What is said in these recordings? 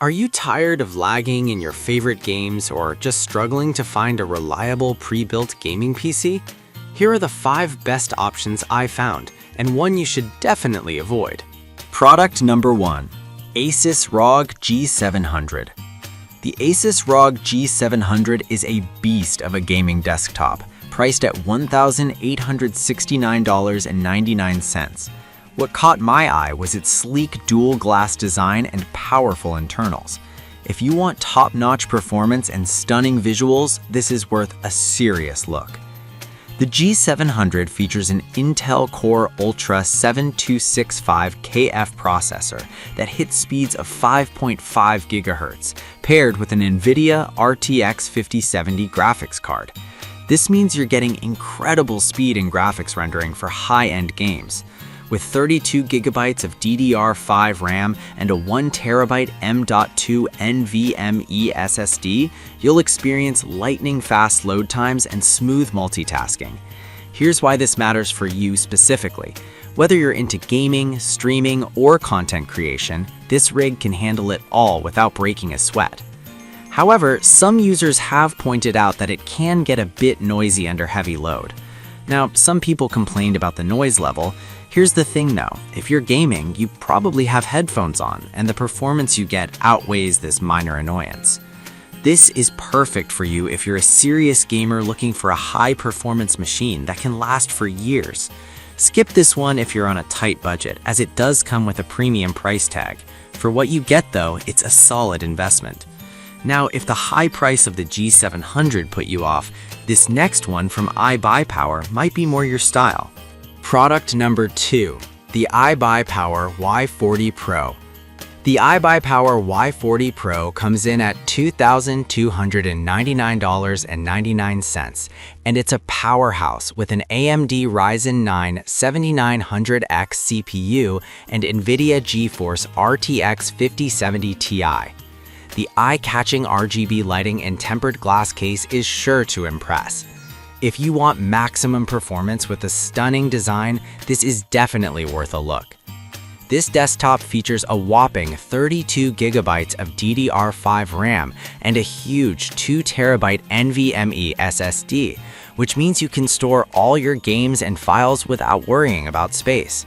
Are you tired of lagging in your favorite games or just struggling to find a reliable pre-built gaming PC? Here are the 5 best options I found, and one you should definitely avoid. Product number 1. Asus ROG G700. The Asus ROG G700 is a beast of a gaming desktop, priced at $1,869.99. What caught my eye was its sleek dual-glass design and powerful internals. If you want top-notch performance and stunning visuals, this is worth a serious look. The G700 features an Intel Core Ultra 7265KF processor that hits speeds of 5.5 GHz, paired with an NVIDIA RTX 5070 graphics card. This means you're getting incredible speed in graphics rendering for high-end games. With 32 GB of DDR5 RAM and a 1 TB M.2 NVMe SSD, you'll experience lightning-fast load times and smooth multitasking. Here's why this matters for you specifically. Whether you're into gaming, streaming, or content creation, this rig can handle it all without breaking a sweat. However, some users have pointed out that it can get a bit noisy under heavy load. Now, some people complained about the noise level. Here's the thing though, if you're gaming, you probably have headphones on, and the performance you get outweighs this minor annoyance. This is perfect for you if you're a serious gamer looking for a high-performance machine that can last for years. Skip this one if you're on a tight budget, as it does come with a premium price tag. For what you get though, it's a solid investment. Now, if the high price of the G700 put you off, this next one from iBUYPOWER might be more your style. Product number 2. The iBUYPOWER Y40 Pro. The iBUYPOWER Y40 Pro comes in at $2,299.99, and it's a powerhouse with an AMD Ryzen 9 7900X CPU and NVIDIA GeForce RTX 5070 Ti. The eye-catching RGB lighting and tempered glass case is sure to impress. If you want maximum performance with a stunning design, this is definitely worth a look. This desktop features a whopping 32 GB of DDR5 RAM and a huge 2 TB NVMe SSD, which means you can store all your games and files without worrying about space.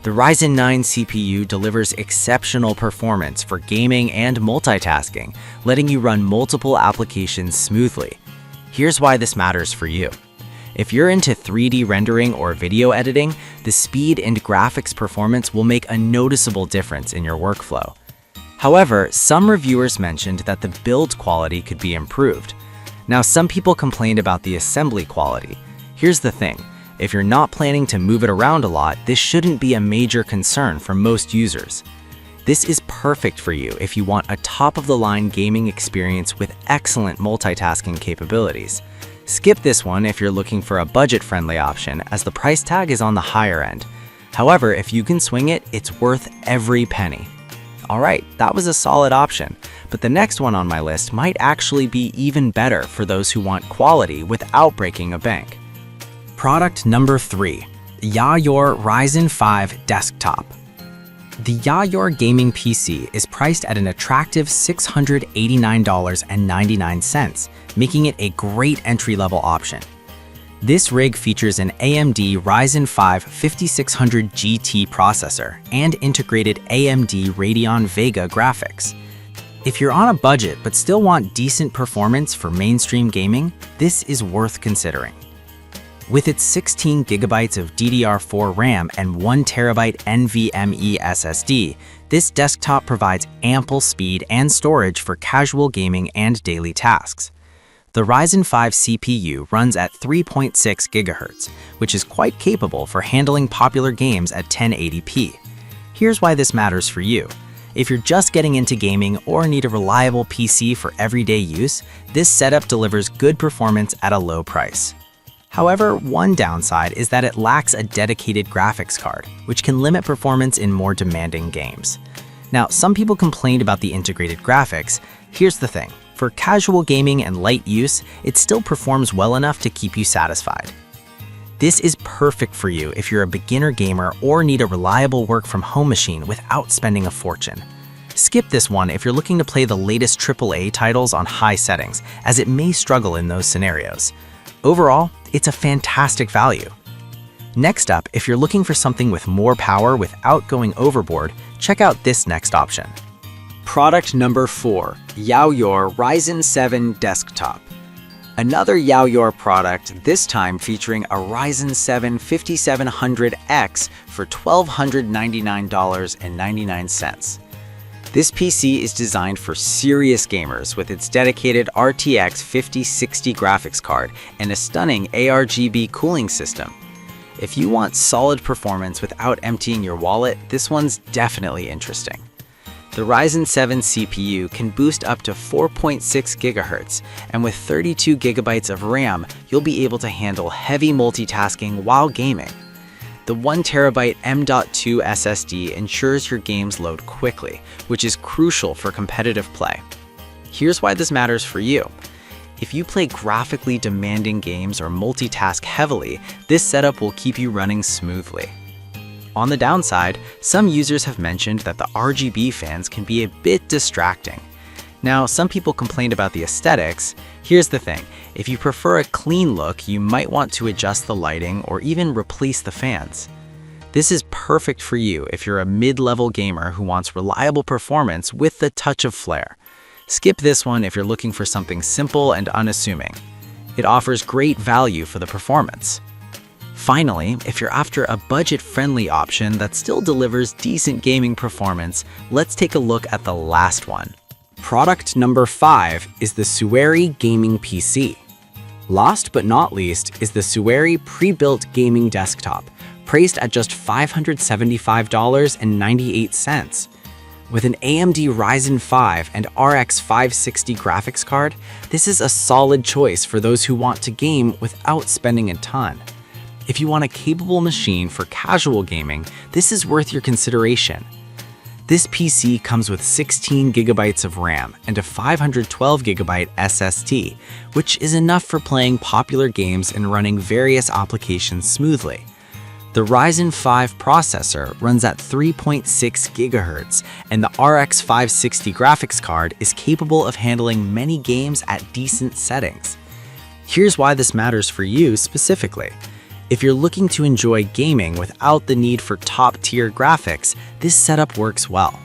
The Ryzen 9 CPU delivers exceptional performance for gaming and multitasking, letting you run multiple applications smoothly. Here's why this matters for you. If you're into 3D rendering or video editing, the speed and graphics performance will make a noticeable difference in your workflow. However, some reviewers mentioned that the build quality could be improved. Now, some people complained about the assembly quality. Here's the thing. If you're not planning to move it around a lot, this shouldn't be a major concern for most users. This is perfect for you if you want a top-of-the-line gaming experience with excellent multitasking capabilities. Skip this one if you're looking for a budget-friendly option, as the price tag is on the higher end. However, if you can swing it, it's worth every penny. Alright, that was a solid option, but the next one on my list might actually be even better for those who want quality without breaking a bank. Product number 3. Yayor Ryzen 5 Desktop. The Yayor gaming PC is priced at an attractive $689.99, making it a great entry-level option. This rig features an AMD Ryzen 5 5600 GT processor and integrated AMD Radeon Vega graphics. If you're on a budget but still want decent performance for mainstream gaming, this is worth considering. With its 16 GB of DDR4 RAM and 1 TB NVMe SSD, this desktop provides ample speed and storage for casual gaming and daily tasks. The Ryzen 5 CPU runs at 3.6 GHz, which is quite capable for handling popular games at 1080p. Here's why this matters for you. If you're just getting into gaming or need a reliable PC for everyday use, this setup delivers good performance at a low price. However, one downside is that it lacks a dedicated graphics card, which can limit performance in more demanding games. Now, some people complained about the integrated graphics. Here's the thing. For casual gaming and light use, it still performs well enough to keep you satisfied. This is perfect for you if you're a beginner gamer or need a reliable work-from-home machine without spending a fortune. Skip this one if you're looking to play the latest AAA titles on high settings, as it may struggle in those scenarios. Overall, it's a fantastic value. Next up, if you're looking for something with more power without going overboard, check out this next option. Product number 4, Yaoyore Ryzen 7 Desktop. Another Yaoyore product, this time featuring a Ryzen 7 5700X for $1,299.99. This PC is designed for serious gamers with its dedicated RTX 5060 graphics card and a stunning ARGB cooling system. If you want solid performance without emptying your wallet, this one's definitely interesting. The Ryzen 7 CPU can boost up to 4.6 GHz, and with 32 GB of RAM, you'll be able to handle heavy multitasking while gaming. The 1TB M.2 SSD ensures your games load quickly, which is crucial for competitive play. Here's why this matters for you. If you play graphically demanding games or multitask heavily, this setup will keep you running smoothly. On the downside, some users have mentioned that the RGB fans can be a bit distracting. Now, some people complained about the aesthetics. Here's the thing, if you prefer a clean look, you might want to adjust the lighting or even replace the fans. This is perfect for you if you're a mid-level gamer who wants reliable performance with a touch of flair. Skip this one if you're looking for something simple and unassuming. It offers great value for the performance. Finally, if you're after a budget-friendly option that still delivers decent gaming performance, let's take a look at the last one. Product number 5 is the Sueri Gaming PC. Last but not least is the Sueri Prebuilt Gaming Desktop, priced at just $575.98. With an AMD Ryzen 5 and RX 560 graphics card, this is a solid choice for those who want to game without spending a ton. If you want a capable machine for casual gaming, this is worth your consideration. This PC comes with 16 GB of RAM and a 512 GB SSD, which is enough for playing popular games and running various applications smoothly. The Ryzen 5 processor runs at 3.6 GHz, and the RX 560 graphics card is capable of handling many games at decent settings. Here's why this matters for you specifically. If you're looking to enjoy gaming without the need for top-tier graphics, this setup works well.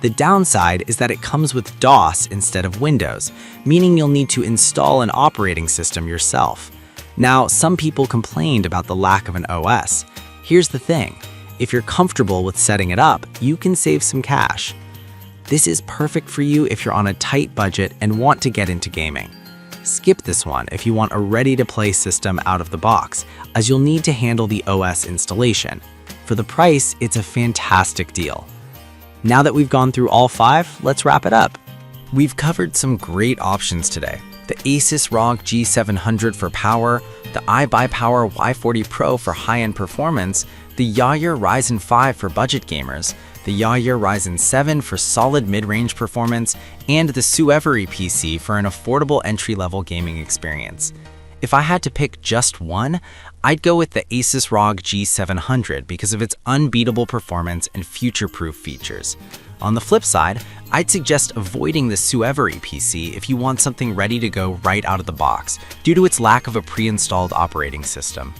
The downside is that it comes with DOS instead of Windows, meaning you'll need to install an operating system yourself. Now, some people complained about the lack of an OS. Here's the thing, if you're comfortable with setting it up, you can save some cash. This is perfect for you if you're on a tight budget and want to get into gaming. Skip this one if you want a ready-to-play system out of the box, as you'll need to handle the OS installation. For the price, it's a fantastic deal. Now that we've gone through all 5, let's wrap it up. We've covered some great options today. The Asus ROG G700 for power, the iBUYPOWER Y40 Pro for high-end performance, the Yaoyore Ryzen 5 for budget gamers, the Yaoyore Ryzen 7 for solid mid-range performance, and the Sueri PC for an affordable entry-level gaming experience. If I had to pick just one, I'd go with the Asus ROG G700 because of its unbeatable performance and future-proof features. On the flip side, I'd suggest avoiding the Sueri PC if you want something ready to go right out of the box, due to its lack of a pre-installed operating system.